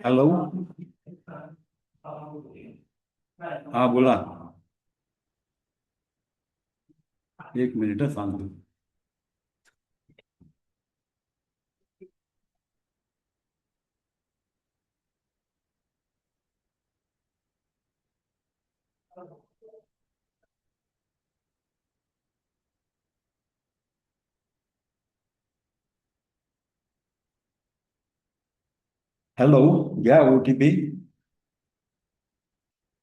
Hello. हा बोला. एक मिनिट सांगतो. हॅलो, घ्या OTP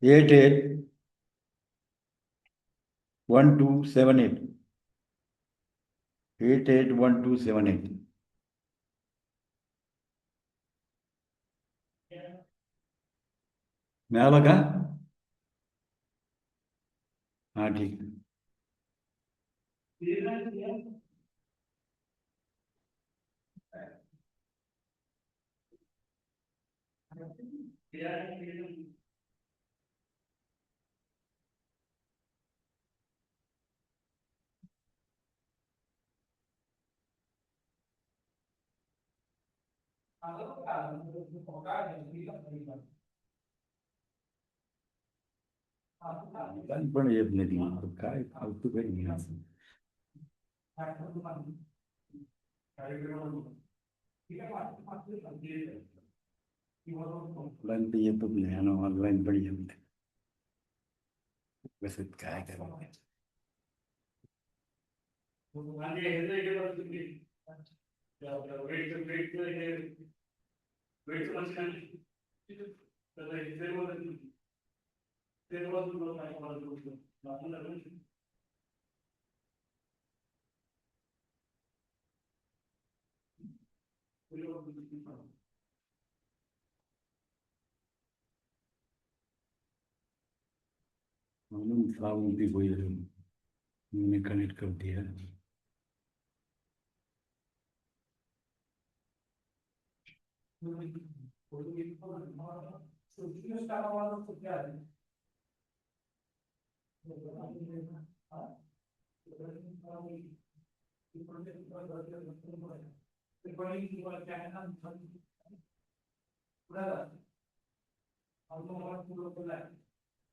881278 881278. मिळालं का? हा ठीक आहे. पण येत नाही काय फालतू काही नाही. ऑफलाईन तर येतच नाही आणि ऑनलाईन पण येत नाही. कसं काय करावं. म्हणून सावून ती होईल मैंने कनेक्ट कर दिया.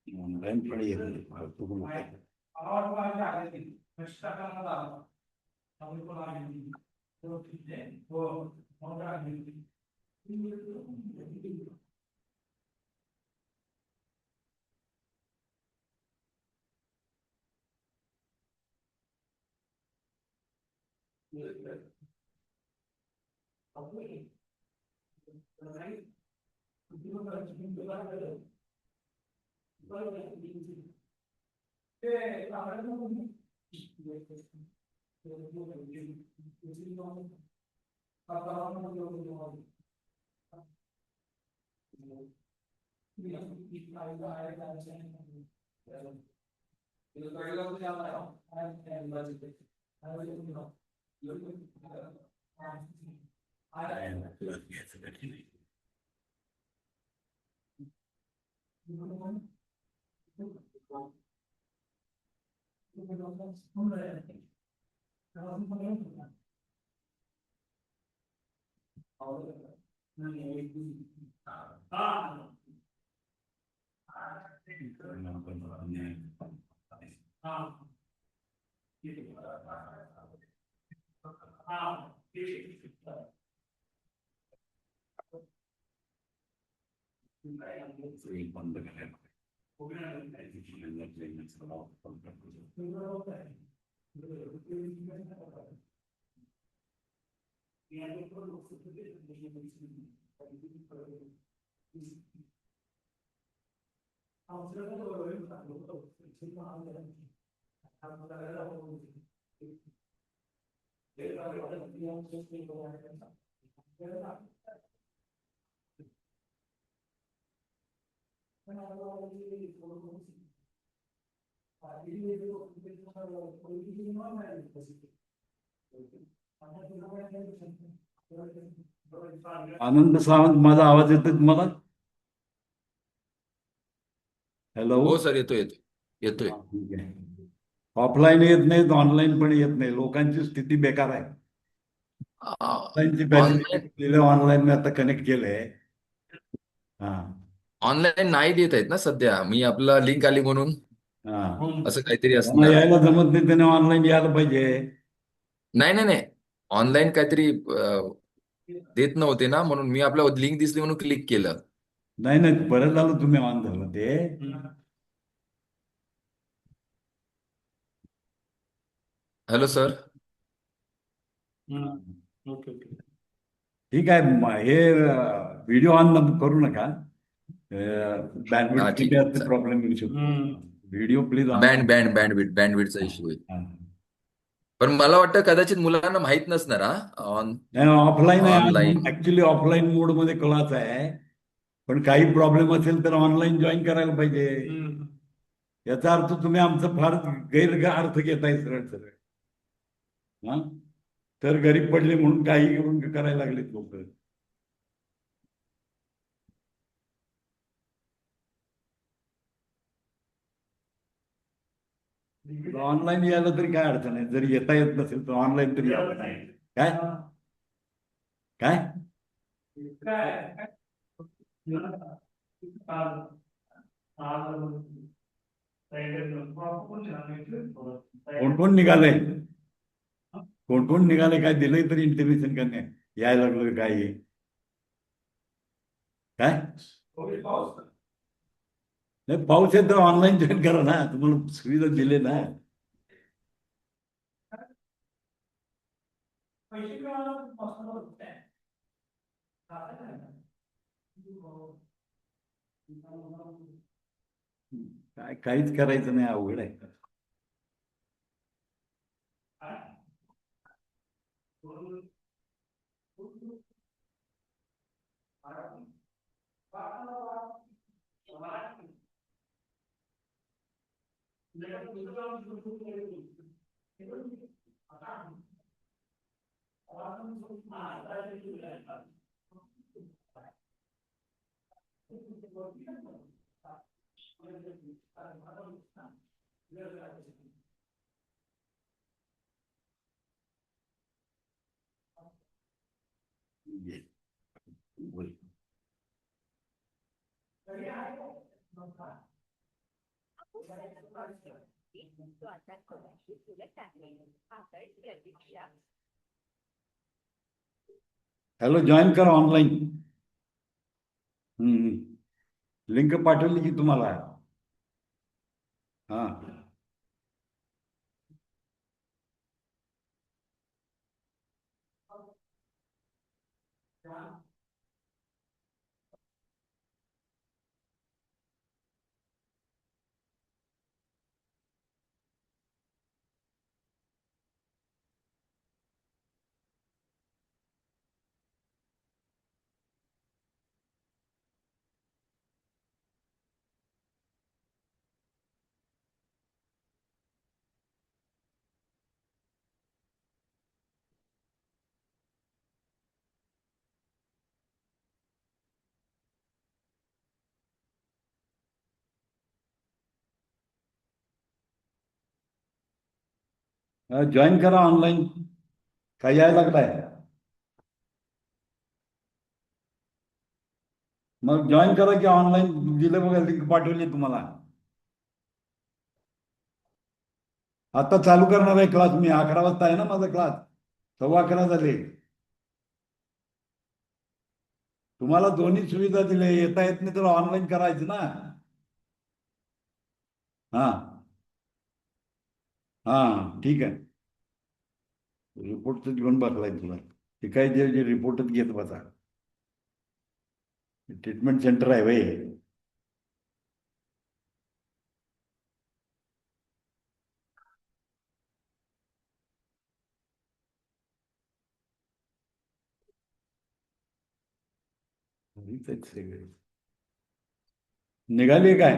ऑनलाईन पण येत नाही फालतू पण होत. घ्यायचं कठीण आहे. बंद करायला आनंद सावंत, माझा आवाज येतोय तुम्हाला? हॅलो. हो सर, येतोय येतोय येतोय. ठीक आहे. ऑफलाईन येत नाही, ऑनलाईन पण येत नाही. लोकांची स्थिती बेकार आहे. ऑनलाईनची ऑनलाईन फॅसिलिटी ऑनलाईन मी आता कनेक्ट केलंय. हा ऑनलाईन नाही देत आहेत ना सध्या. मी आपला लिंक आली म्हणून हा. असं काहीतरी त्यांना असणार. यायला जमत नाही, त्याने ऑनलाईन यायला पाहिजे. नाही नाही नाही, ऑनलाईन काहीतरी देत नव्हते ना, म्हणून मी आपल्या लिंक दिसली म्हणून क्लिक केलं. नाही नाही, बरं झालं तुम्ही ऑन झालं ते. Hello sir. ओके ओके, ठीक आहे. हे व्हिडिओ ऑन करू नका. हा ठीक आहे बँडविड्थ चालेल. प्रॉब्लेम येऊ शकतो. Video please on. बँडविडचा इश्यू होईल. पण मला वाटतं कदाचित मुलांना माहित नसणार हा ऑफलाईन आहे. ऑनलाईन. ऍक्च्युली ऑफलाईन मोड मध्ये क्लास आहे, पण काही प्रॉब्लेम असेल तर ऑनलाईन जॉईन करायला पाहिजे. याचा अर्थ तुम्ही आमचं फार गैर अर्थ घेताय सरळ सरळ. हा, तर गरीब पडले म्हणून काही करून करायला लागलेत लोक. ऑनलाईन यायला तरी काय अडचण आहे, जरी येता येत नसेल तर ऑनलाईन तरी यावं. काय काय कोण कोण निघालंय, कोण कोण निघाले, काय दिलंय तरी इंटिमेशन का नाही, यायला लागलं काय आहे? काय नाही, पाऊस आहे तर ऑनलाईन जॉईन करा ना, तुम्हाला सुविधा दिले ना. काय काहीच करायचं नाही, अवघड आहे. बोल. हॅलो, जॉईन करा ऑनलाईन. लिंक पाठवली की तुम्हाला. हा, जॉईन करा ऑनलाईन. काय यायला लागलाय, मग जॉईन करा की ऑनलाईन दिलं बघा, लिंक पाठवली तुम्हाला. आता चालू करणार आहे क्लास मी, 11 वाजता आहे ना माझा क्लास, 11:15 झाले. तुम्हाला दोन्ही सुविधा दिल्या, येता येत नाही तर ऑनलाईन करायचं ना. हा हा, ठीक आहे. रिपोर्टच घेऊन बसलाय तुला, ते काय जे रिपोर्टच घेत बसा. ट्रीटमेंट सेंटर आहे वय. निघाली काय?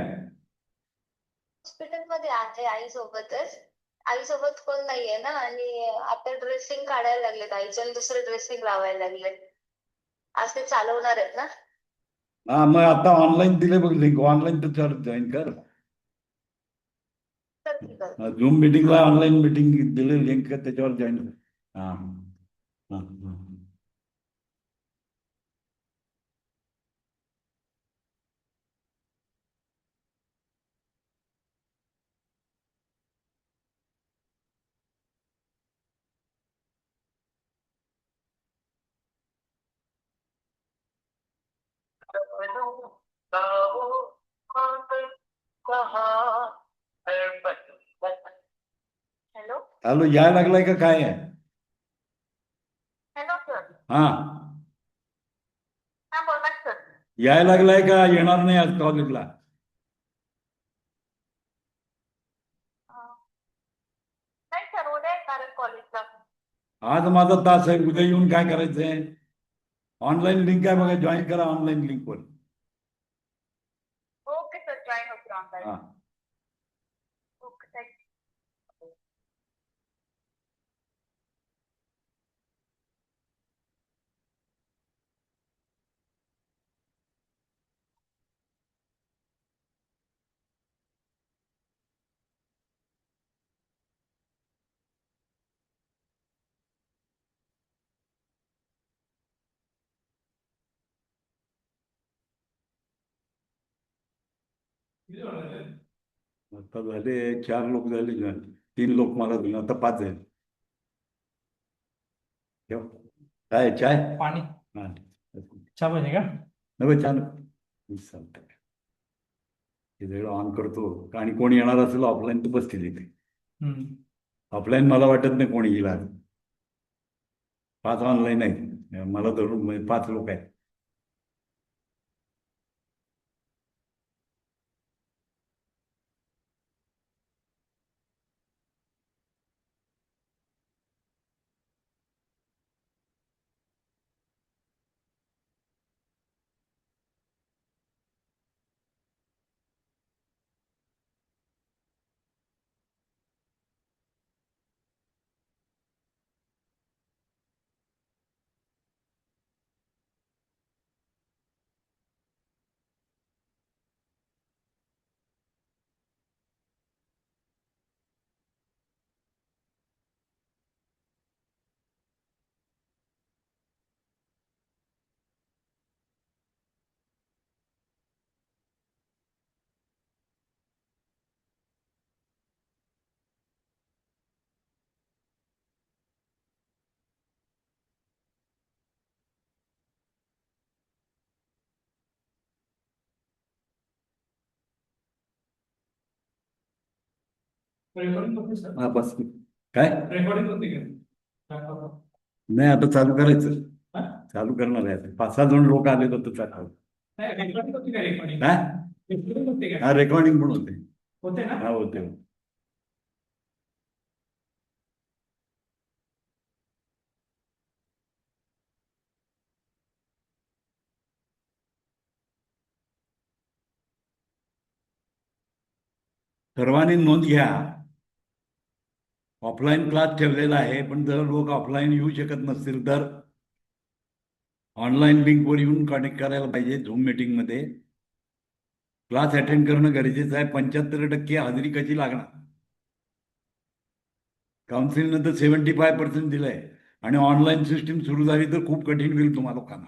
हॉस्पिटलमध्ये आहे आईसोबतच. आईसोबत कोण नाहीये ना, आणि आता ड्रेसिंग काढायला लागलेत आईचे आणि दुसरे ड्रेसिंग लावायला लागलेत. आज ते चालवणार आहेत ना. हा, मग आता ऑनलाईन दिले बघ लिंक, ऑनलाईन त्याच्यावर जॉईन कर. तर ठीक आहे. झूम मिटिंगला ऑनलाईन मिटिंग दिले लिंक, त्याच्यावर जॉईन. हा हा हा. हॅलो. हॅलो, यायला लागलाय का काय आहे? Hello sir. हा, हा बोला सर. यायला लागलाय का येणार नाही आज कॉलेजला? नाही सर, उद्या येणार कॉलेजला. आज माझा तास आहे, उद्या येऊन काय करायचंय? ऑनलाईन लिंक आहे बघा, जॉईन करा ऑनलाईन लिंकवर. ओके सर, जॉईन होतो ऑनलाईन. हा. Okay, thank you. आता झाले 4 लोक झाले join. 3 लोक मला झाले, आता 5 झाले. ठेव. काय चाय? पाणी हा. चहा पाहिजे का? नको छान चालतंय. हे सगळं ऑन करतो आणि कोणी येणार असेल ऑफलाईन तर बसतील इथे. हम्म. ऑफलाईन मला वाटत नाही कोणी येईल आज. 5 ऑनलाईन आहेत मला धरून, म्हणजे 5 लोक आहेत. रेकॉर्डिंग होते सर? हा बस. काय रेकॉर्डिंग होते का? नाही, आता चालू करायचं. हा? चालू करणार आहे. 5-6 जण लोक आले तर चालू. नाही, रेकॉर्डिंग होते का? रेकॉर्डिंग काय? रेकॉर्डिंग होते का? हा, रेकॉर्डिंग पण होते. होते ना? हा, होते. सर्वांनी नोंद घ्या. ऑफलाईन क्लास ठेवलेला आहे, पण जर लोक ऑफलाईन येऊ शकत नसतील तर ऑनलाईन लिंकवर येऊन कनेक्ट करायला पाहिजे. झूम मीटिंगमध्ये क्लास अटेंड करणं गरजेचं आहे. 75% हजेरी कशी लागणार? काउन्सिलनं तर 75% दिलंय आणि ऑनलाईन सिस्टीम सुरू झाली तर खूप कठीण होईल तुम्हा लोकांना.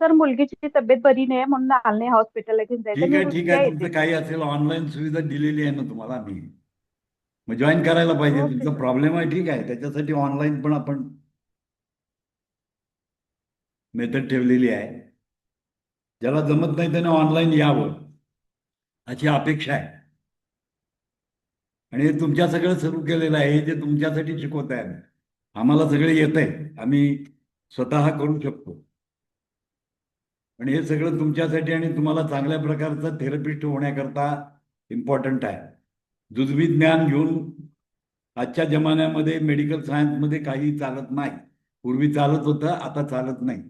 सर, मुलगीची तब्येत बरी नाही म्हणून आले नाही, हॉस्पिटलला घेऊन जायचं. ठीक मी आहे, ठीक उद्या आहे. येते. तुमचं काही असेल ऑनलाईन सुविधा दिलेली आहे ना तुम्हाला आम्ही. मग जॉईन करायला पाहिजे. ओके तुमचा सर. प्रॉब्लेम आहे, ठीक आहे. त्याच्यासाठी ऑनलाईन पण आपण मेथड ठेवलेली आहे. ज्याला जमत नाही त्याने ऑनलाईन यावं अशी अपेक्षा आहे. आणि हे तुमच्या सगळं सुरू केलेलं आहे. हे जे तुमच्यासाठी शिकवत आहे, आम्हाला सगळे येत आहे, आम्ही स्वतः करू शकतो. आणि हे सगळं तुमच्यासाठी आणि तुम्हाला चांगल्या प्रकारचा थेरपिस्ट होण्याकरता इम्पॉर्टंट आहे. जुजबी ज्ञान घेऊन आजच्या जमान्यामध्ये मेडिकल सायन्समध्ये काही चालत नाही. पूर्वी चालत होतं, आता चालत नाही.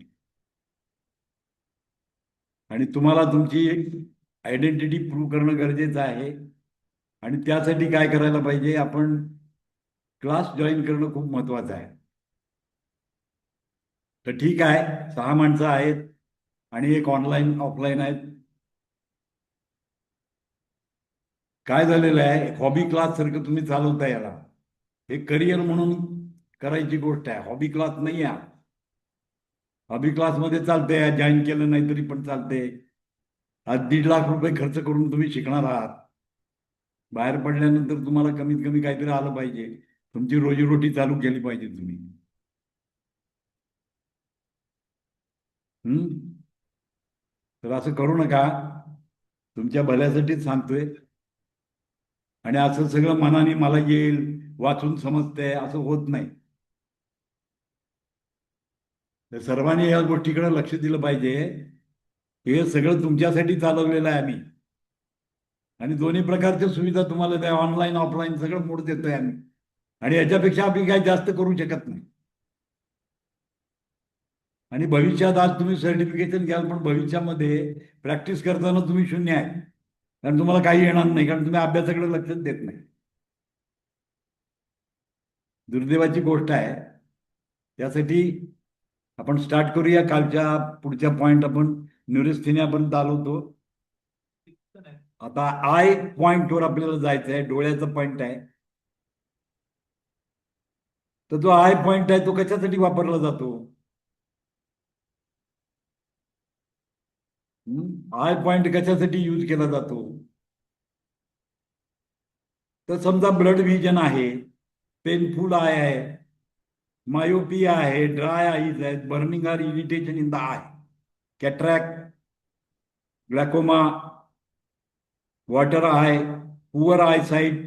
आणि तुम्हाला तुमची आयडेंटिटी प्रूव्ह करणं गरजेचं आहे. आणि त्यासाठी काय करायला पाहिजे? आपण क्लास जॉईन करणं खूप महत्वाचं आहे. तर ठीक आहे, 6 माणसं आहेत आणि एक ऑनलाईन ऑफलाईन आहेत. काय झालेलं आहे, हॉबी क्लास सारखं तुम्ही चालवता याला. हे करिअर म्हणून करायची गोष्ट आहे, हॉबी क्लास नाही आहे. हॉबी क्लासमध्ये चालते, जॉईन केलं नाही तरी पण चालते. आज 1.5 लाख रुपये खर्च करून तुम्ही शिकणार आहात. बाहेर पडल्यानंतर तुम्हाला कमीत कमी काहीतरी आलं पाहिजे. तुमची रोजीरोटी चालू केली पाहिजे तुम्ही. तर असं करू नका. तुमच्या भल्यासाठीच सांगतोय. आणि असं सगळं मनाने मला येईल, वाचून समजतंय असं होत नाही. तर सर्वांनी या गोष्टीकडे लक्ष दिलं पाहिजे. हे सगळं तुमच्यासाठी चालवलेलं आहे आम्ही. आणि दोन्ही प्रकारच्या सुविधा तुम्हाला द्या, ऑनलाईन ऑफलाईन सगळं मोड देतोय आम्ही. आणि याच्यापेक्षा आम्ही काही जास्त करू शकत नाही. आणि भविष्यात आज तुम्ही सर्टिफिकेशन घ्याल, पण भविष्यामध्ये प्रॅक्टिस करताना तुम्ही शून्य आहे. कारण तुम्हाला काही येणार नाही, कारण तुम्ही अभ्यासाकडे लक्षच देत नाही. दुर्दैवाची गोष्ट आहे. त्यासाठी आपण स्टार्ट करूया. कालच्या पुढच्या पॉइंट आपण न्यूरोस्थेनियापर्यंत आलो होतो. आता आय पॉइंटवर आपल्याला जायचं आहे. डोळ्याचा पॉइंट आहे. तर जो आय पॉइंट आहे तो कशासाठी वापरला जातो? आय पॉइंट कशासाठी यूज केला जातो? तर समजा ब्लड व्हिजन आहे, पेनफुल आय आहे, मायोपिया आहे, ड्राय आईज आहेत, burning or irritation in the eye, cataract, glaucoma, water eye, poor eyesight,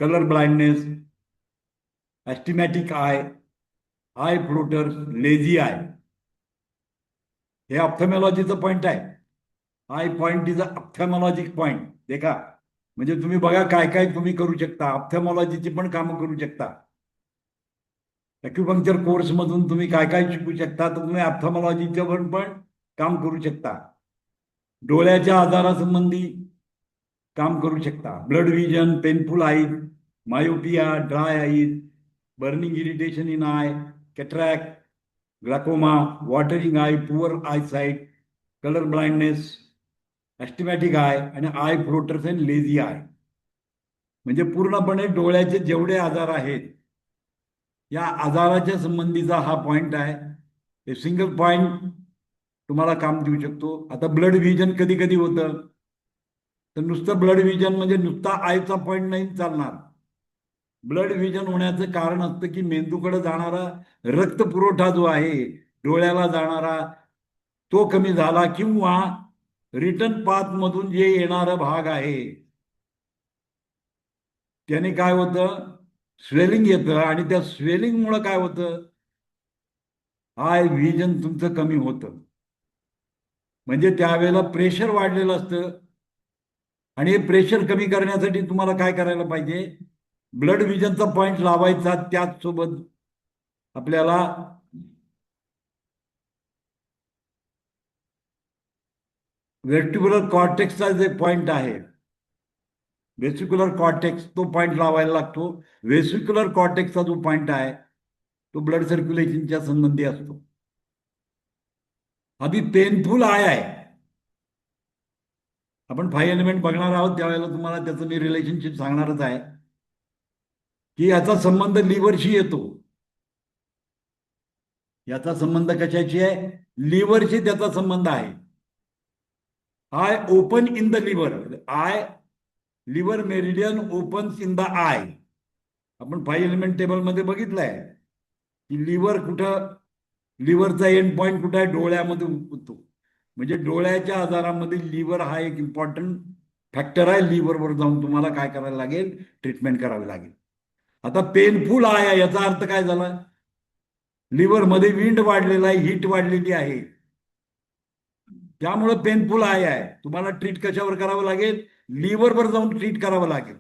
colour blindness, astigmatic eye, eye floater, lazy eye. हे ऑप्थॅमॉलॉजीचं पॉइंट आहे. Eye point is a ophthalmologic point. देखा, म्हणजे तुम्ही बघा काय काय तुम्ही करू शकता. ऑप्थॅमॉलॉजीची पण कामं करू शकता. ॲक्युपंक्चर कोर्समधून तुम्ही काय काय शिकू शकता, तर तुम्ही ऑप्थॅमॉलॉजीच्या पण काम करू शकता. डोळ्याच्या आजारासंबंधी काम करू शकता. Blurred vision, painful eyes, myopia, dry eyes, burning irritation in eye, cataract, glaucoma, watering eye, poor eyesight, colour blindness, astigmatic eye आणि eye floaters and lazy eye. म्हणजे पूर्णपणे डोळ्याचे जेवढे आजार आहेत या आजाराच्या संबंधीचा हा पॉइंट आहे. हे सिंगल पॉइंट तुम्हाला काम देऊ शकतो. आता ब्लड व्हिजन कधी कधी होतं, तर नुसतं ब्लड व्हिजन म्हणजे नुसता आयचा पॉइंट नाही चालणार. ब्लड व्हिजन होण्याचं कारण असतं की मेंदूकडे जाणारा रक्त पुरवठा जो आहे, डोळ्याला जाणारा, तो कमी झाला किंवा रिटर्न पाथ मधून जे येणारा भाग आहे त्याने काय होतं, स्वेलिंग येतं आणि त्या स्वेलिंगमुळे काय होतं, आय व्हिजन तुमचं कमी होतं. म्हणजे त्यावेळेला प्रेशर वाढलेलं असतं आणि हे प्रेशर कमी करण्यासाठी तुम्हाला काय करायला पाहिजे, ब्लड व्हिजनचा पॉइंट लावायचा. त्याचसोबत आपल्याला व्हेस्टिब्युलर कॉर्टेक्सचा जे पॉइंट आहे, वेसिक्युलर कॉर्टेक्स, तो पॉइंट लावायला लागतो. वेसिक्युलर कॉर्टेक्सचा जो पॉइंट आहे तो ब्लड सर्क्युलेशनच्या संबंधी असतो. आधी पेनफुल आय आहे. आपण 5 एलिमेंट बघणार आहोत त्यावेळेला तुम्हाला त्याचं मी रिलेशनशिप सांगणारच आहे की याचा संबंध लिव्हरशी येतो. याचा संबंध कशाशी आहे? लिव्हरशी त्याचा संबंध आहे. Eye open in the liver. Eye liver meridian opens in the eye. आपण 5 एलिमेंट टेबलमध्ये बघितलंय की लिव्हर कुठं, लिव्हरचा एंड पॉइंट कुठं आहे, डोळ्यामध्ये होतो. म्हणजे डोळ्याच्या आजारामध्ये लिव्हर हा एक इम्पॉर्टंट फॅक्टर आहे. लिव्हरवर जाऊन तुम्हाला काय करायला लागेल, ट्रीटमेंट करावी लागेल. आता पेनफुल आहे याचा अर्थ काय झाला, लिव्हरमध्ये विंड वाढलेला आहे, हीट वाढलेली आहे, त्यामुळे पेनफुल आहे. तुम्हाला ट्रीट कशावर करावं लागेल, लिव्हरवर जाऊन ट्रीट करावं लागेल.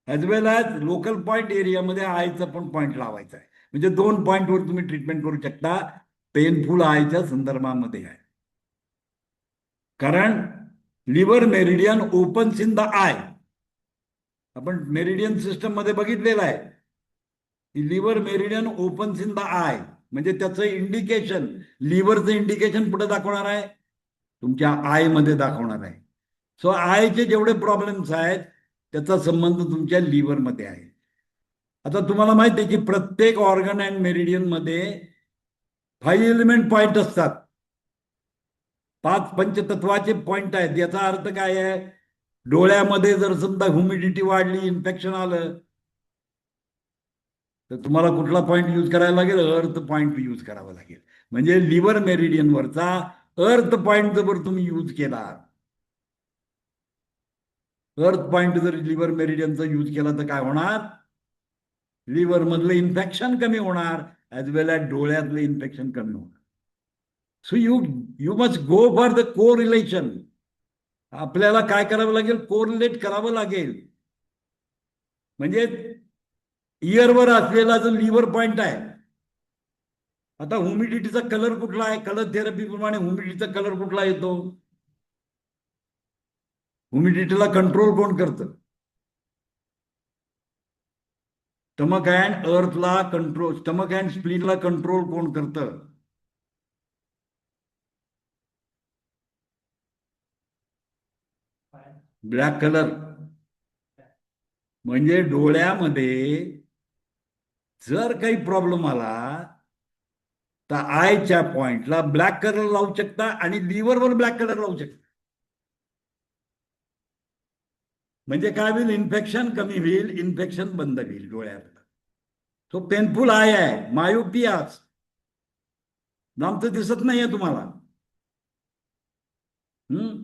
ॲज वेल ॲज लोकल पॉइंट एरियामध्ये आयचा पण पॉइंट लावायचा आहे. म्हणजे 2 पॉइंटवर तुम्ही ट्रीटमेंट करू शकता पेनफुल आयच्या संदर्भामध्ये आहे. कारण liver meridian opens in the eye. आपण मेरिडियन सिस्टम मध्ये बघितलेलं आहे की liver meridian opens in the eye. म्हणजे त्याचं इंडिकेशन, लिव्हरचं इंडिकेशन कुठे दाखवणार आहे, तुमच्या आय मध्ये दाखवणार आहे. सो आयचे जेवढे प्रॉब्लेम्स आहेत त्याचा संबंध तुमच्या लिव्हरमध्ये आहे. आता तुम्हाला माहिती आहे की प्रत्येक ऑर्गन अँड मेरिडियन मध्ये 5 एलिमेंट पॉइंट असतात. 5 पंचतत्वाचे पॉइंट आहेत. याचा अर्थ काय आहे, डोळ्यामध्ये जर समजा ह्युमिडिटी वाढली, इन्फेक्शन आलं, तर तुम्हाला कुठला पॉइंट यूज करायला लागेल, अर्थ पॉइंट यूज करावा लागेल. म्हणजे लिव्हर मेरिडियनवरचा अर्थ पॉइंट जर तुम्ही यूज केला, अर्थ पॉइंट जर लिव्हर मेरिडियनचा यूज केला तर काय होणार, लिव्हर मधलं इन्फेक्शन कमी होणार, ॲज वेल ॲज डोळ्यातलं इन्फेक्शन कमी होणार. So you must go for the correlation. आपल्याला काय करावं लागेल, कोरिलेट करावं लागेल. म्हणजे इयरवर असलेला जो लिव्हर पॉइंट आहे, आता ह्युमिडिटीचा कलर कुठला आहे, कलर थेरपी प्रमाणे ह्युमिडिटीचा कलर कुठला येतो, ह्युमिडिटीला कंट्रोल कोण करतं, स्टमक अँड अर्थला कंट्रोल, स्टमक अँड स्प्लीनला कंट्रोल कोण करतं, ब्लॅक कलर. म्हणजे डोळ्यामध्ये जर काही प्रॉब्लेम आला तर आयच्या पॉइंटला ब्लॅक कलर लावू शकता आणि लिव्हरवर ब्लॅक कलर लावू शकता. म्हणजे काय होईल, इन्फेक्शन कमी होईल, इन्फेक्शन बंद होईल डोळ्यात. तो पेनफुल आय आहे, मायोपियास. लांबचं दिसत नाहीये तुम्हाला.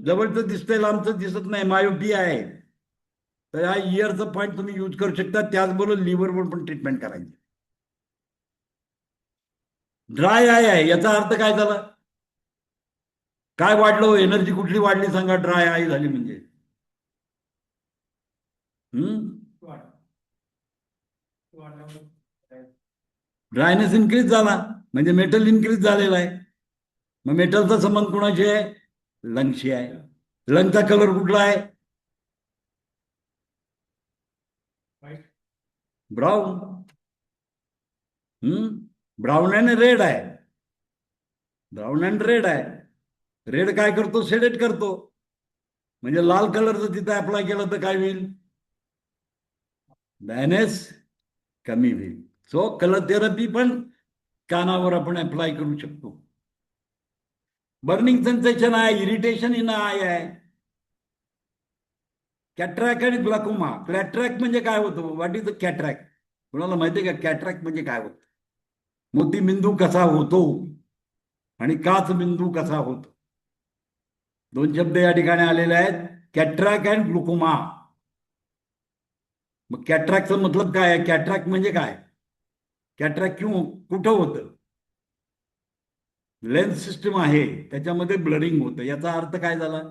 जवळचं दिसतंय, लांबचं दिसत नाही, मायोपिया आहे. तर हा इयरचा पॉईंट तुम्ही यूज करू शकता. त्याचबरोबर लिव्हरवर पण ट्रीटमेंट करायची. ड्राय आय आहे याचा अर्थ काय झाला? काय वाढलं, एनर्जी कुठली वाढली सांगा, ड्राय आय झाली म्हणजे. वाढ वाढल्यामुळे ड्रायनेस इन्क्रीज झाला म्हणजे मेटल इन्क्रीज झालेला आहे. मग मेटलचा संबंध कोणाशी आहे? लंगशी आहे. लंगचा कलर कुठला आहे? वाईट ब्राऊन. ब्राऊन आणि रेड आहे. ब्राऊन अँड रेड आहे. रेड काय करतो? सेडेट करतो. म्हणजे लाल कलरचं तिथं अप्लाय केलं तर काय होईल? ड्रायनेस कमी होईल. सो कलर थेरपी पण कानावर आपण अप्लाय करू शकतो. बर्निंग सेन्सेशन आहे, इरिटेशन इन आय आहे. कॅट्रॅक आणि ग्लाकोमा. कॅट्रॅक म्हणजे काय होतं? What is the cataract? कुणाला माहिती आहे का कॅट्रॅक म्हणजे काय होतं? मोतीबिंदू कसा होतो आणि काच बिंदू कसा होतो, दोन शब्द या ठिकाणी आलेले आहेत, कॅट्रॅक अँड ग्लुकोमा. मग कॅट्रॅकचा मतलब काय आहे? कॅट्रॅक म्हणजे काय? कॅट्रॅक कुठं होतं? लेन्स सिस्टम आहे त्याच्यामध्ये ब्लरिंग होतं. याचा अर्थ काय झाला?